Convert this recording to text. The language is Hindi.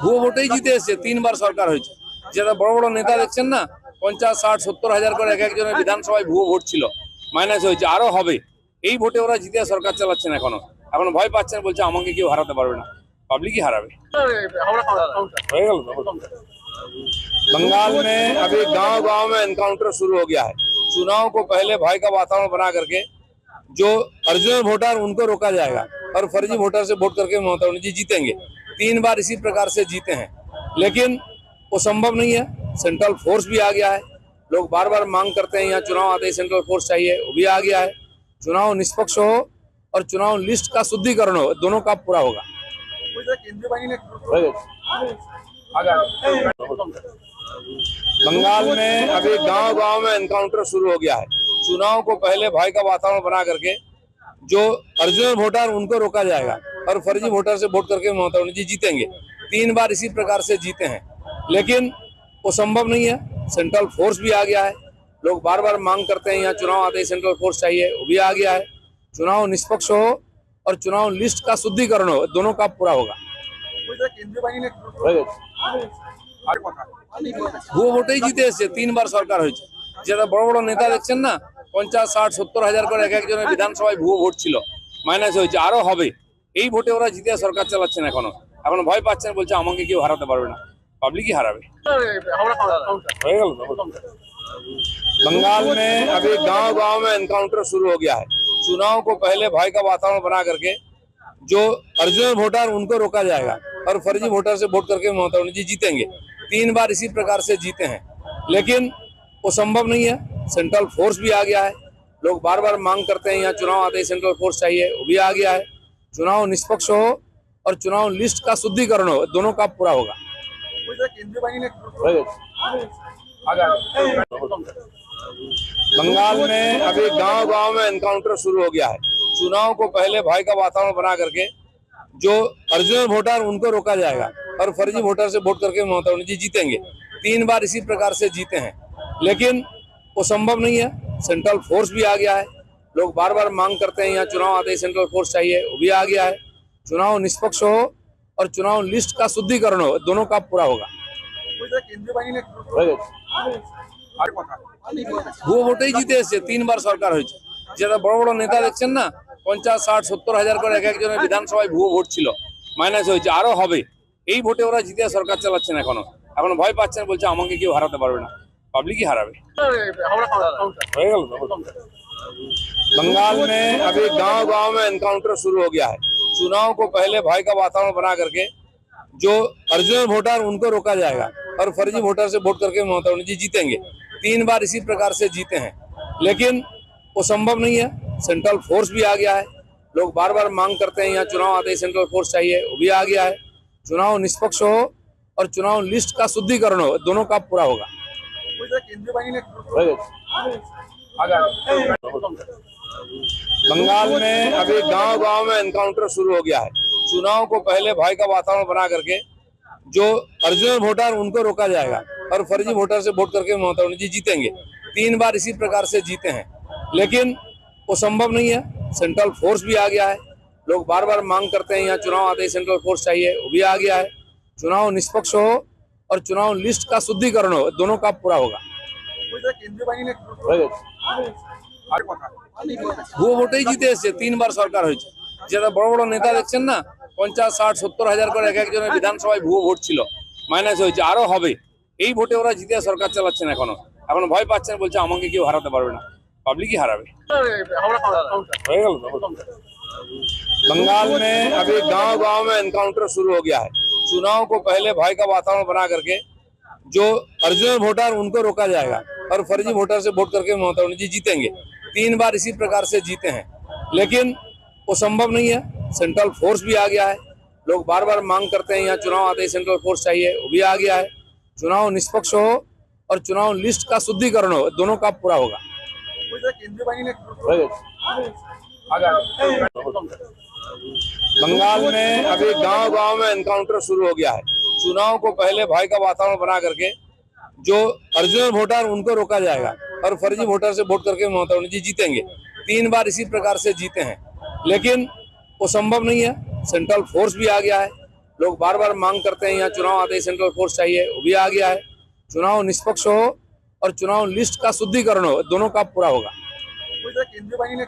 ভুয়ো ভোটেই জিতে এসছে, 3 বার সরকার হয়েছে। যেটা বড় বড় নেতা দেখছেন না, 50, 60, 70 হাজার করে এক একজনের বিধানসভায় ভুয়ো ভোট ছিল, মাইনাস হয়েছে, আরো হবে। এই ভোটে ওরা জিতে সরকার চালাচ্ছেন। এখন ভয় পাচ্ছেন, বলছে আমাকে কেউ হারাতে পারবে না, পাবলিকই হারাবে। হয়ে গেল। बंगाल में अभी गांव गांव में एनकाउंटर शुरू हो गया है। चुनाव को पहले भय का वातावरण बना करके जो ओरिजिनल वोटर उनको रोका जाएगा और फर्जी वोटर से वोट करके ममता बनर्जी जीतेंगे। 3 बार इसी प्रकार से जीते हैं, लेकिन वो संभव नहीं है। सेंट्रल फोर्स भी आ गया है, लोग बार बार मांग करते हैं यहाँ चुनाव आते ही सेंट्रल फोर्स चाहिए, वो भी आ गया है। चुनाव निष्पक्ष हो और चुनाव लिस्ट का शुद्धिकरण हो, दोनों का पूरा होगा। बंगाल में अभी गांव गांव में एनकाउंटर शुरू हो गया है। चुनाव को पहले भय का वातावरण बना करके जो ओरिजिनल वोटर उनको रोका जाएगा और फर्जी वोटर से वोट करके ममता बनर्जी जीतेंगे। 3 बार इसी प्रकार से जीते हैं, लेकिन वो संभव नहीं है। सेंट्रल फोर्स भी आ गया है, लोग बार बार मांग करते हैं यहाँ चुनाव आते ही सेंट्रल फोर्स चाहिए, वो भी आ गया है। चुनाव निष्पक्ष हो और चुनाव लिस्ट का शुद्धिकरण हो, दोनों का पूरा होगा। ভুয়ো ভোটেই জিতে এসছে, 3 বার সরকার হয়েছে। যেটা বড় বড় নেতা দেখছেন না, 50, 60, 70 হাজার করে এক একজনের বিধানসভায় ভুয়ো ভোট ছিল, মাইনাস হয়েছে, আরো হবে। এই ভোটে ওরা জিতে সরকার চালাচ্ছেন। এখন ভয় পাচ্ছেন, বলছে আমাকে কেউ হারাতে পারবে না, পাবলিকই হারাবে। হয়ে গেল। बंगाल में अभी गांव गांव में एनकाउंटर शुरू हो गया है। चुनाव को पहले भय का वातावरण बना करके जो ओरिजिनल वोटर उनको रोका जाएगा और फर्जी वोटर से वोट करके ममता बनर्जी जीतेंगे। 3 बार इसी प्रकार से जीते हैं, लेकिन वो संभव नहीं है। सेंट्रल फोर्स भी आ गया है, लोग बार बार मांग करते हैं यहाँ चुनाव आते ही सेंट्रल फोर्स चाहिए, वो भी आ गया है। चुनाव निष्पक्ष हो और चुनाव लिस्ट का शुद्धिकरण हो, दोनों का पूरा होगा। बंगाल में अभी गांव गांव में एनकाउंटर शुरू हो गया है। चुनाव को पहले भय का वातावरण बना करके जो ओरिजिनल वोटर उनको रोका जाएगा और फर्जी वोटर से वोट करके ममता बनर्जी जीतेंगे। 3 बार इसी प्रकार से जीते हैं, लेकिन वो संभव नहीं है। सेंट्रल फोर्स भी आ गया है, लोग बार बार मांग करते हैं यहाँ चुनाव आते ही सेंट्रल फोर्स चाहिए, वो भी आ गया है। चुनाव निष्पक्ष हो और चुनाव लिस्ट का शुद्धिकरण हो, दोनों का पूरा होगा। ভুয়ো ভোটেই জিতে এসছে, 3 বার সরকার হয়েছে। যেটা বড় বড় নেতা দেখছেন না, 50, 60, 70 হাজার করে এক একজনের বিধানসভায় ভুয়ো ভোট ছিল, মাইনাস হয়েছে, আরো হবে। এই ভোটে ওরা জিতে সরকার চালাচ্ছেন। এখন ভয় পাচ্ছেন, বলছে আমাকে কেউ হারাতে পারবে না, পাবলিকই হারাবে। হয়ে গেল। बंगाल में अभी गांव गांव में एनकाउंटर शुरू हो गया है। चुनाव को पहले भय का वातावरण बना करके जो ओरिजिनल वोटर उनको रोका जाएगा और फर्जी वोटर से वोट करके ममता बनर्जी जीतेंगे। 3 बार इसी प्रकार से जीते हैं, लेकिन वो संभव नहीं है। सेंट्रल फोर्स भी आ गया है, लोग बार बार मांग करते हैं यहाँ चुनाव आते ही सेंट्रल फोर्स चाहिए, वो भी आ गया है। चुनाव निष्पक्ष हो और चुनाव लिस्ट का शुद्धिकरण हो, दोनों का पूरा होगा। बंगाल में अभी गांव गांव में एनकाउंटर शुरू हो गया है। चुनाव को पहले भय का वातावरण बना करके जो ओरिजिनल वोटर उनको रोका जाएगा और फर्जी वोटर से वोट करके ममता बनर्जी जीतेंगे। 3 बार इसी प्रकार से जीते हैं, लेकिन वो संभव नहीं है। सेंट्रल फोर्स भी आ गया है, लोग बार बार मांग करते हैं यहाँ चुनाव आते ही सेंट्रल फोर्स चाहिए, वो भी आ गया है। चुनाव निष्पक्ष हो और चुनाव लिस्ट का शुद्धिकरण हो, दोनों का पूरा होगा। ভুয়ো ভোটেই জিতে এসছে, 3 বার সরকার হয়েছে। যেটা বড় বড় নেতা দেখছেন না, 50, 60, 70 হাজার করে এক একজনের বিধানসভায় ভুয়ো ভোট ছিল, মাইনাস হয়েছে, আরো হবে। এই ভোটে ওরা জিতে সরকার চালাচ্ছেন। এখন ভয় পাচ্ছেন, বলছে আমাকে কেউ হারাতে পারবে না, পাবলিকই হারাবে। হয়ে গেল। बंगाल में अभी गांव गांव में एनकाउंटर शुरू हो गया है। चुनाव को पहले भय का वातावरण बना करके जो ओरिजिनल वोटर उनको रोका जाएगा और फर्जी वोटर से वोट करके ममता बनर्जी जीतेंगे। 3 बार इसी प्रकार से जीते हैं, लेकिन वो संभव नहीं है। सेंट्रल फोर्स भी आ गया है, लोग बार बार मांग करते हैं यहाँ चुनाव आते ही सेंट्रल फोर्स चाहिए, वो भी आ गया है। चुनाव निष्पक्ष हो और चुनाव लिस्ट का शुद्धिकरण हो, दोनों का पूरा होगा। बंगाल में अभी गांव गांव में एनकाउंटर शुरू हो गया है। चुनाव को पहले भय का वातावरण बना करके जो ओरिजिनल वोटर उनको रोका जाएगा और फर्जी वोटर से वोट करके ममता बनर्जी जीतेंगे। 3 बार इसी प्रकार से जीते हैं, लेकिन वो संभव नहीं है। सेंट्रल फोर्स भी आ गया है, लोग बार बार मांग करते हैं यहाँ चुनाव आते ही सेंट्रल फोर्स चाहिए, वो भी आ गया है। चुनाव निष्पक्ष हो और चुनाव लिस्ट का शुद्धिकरण हो, दोनों का पूरा होगा। केंद्रीय बाहिनी ने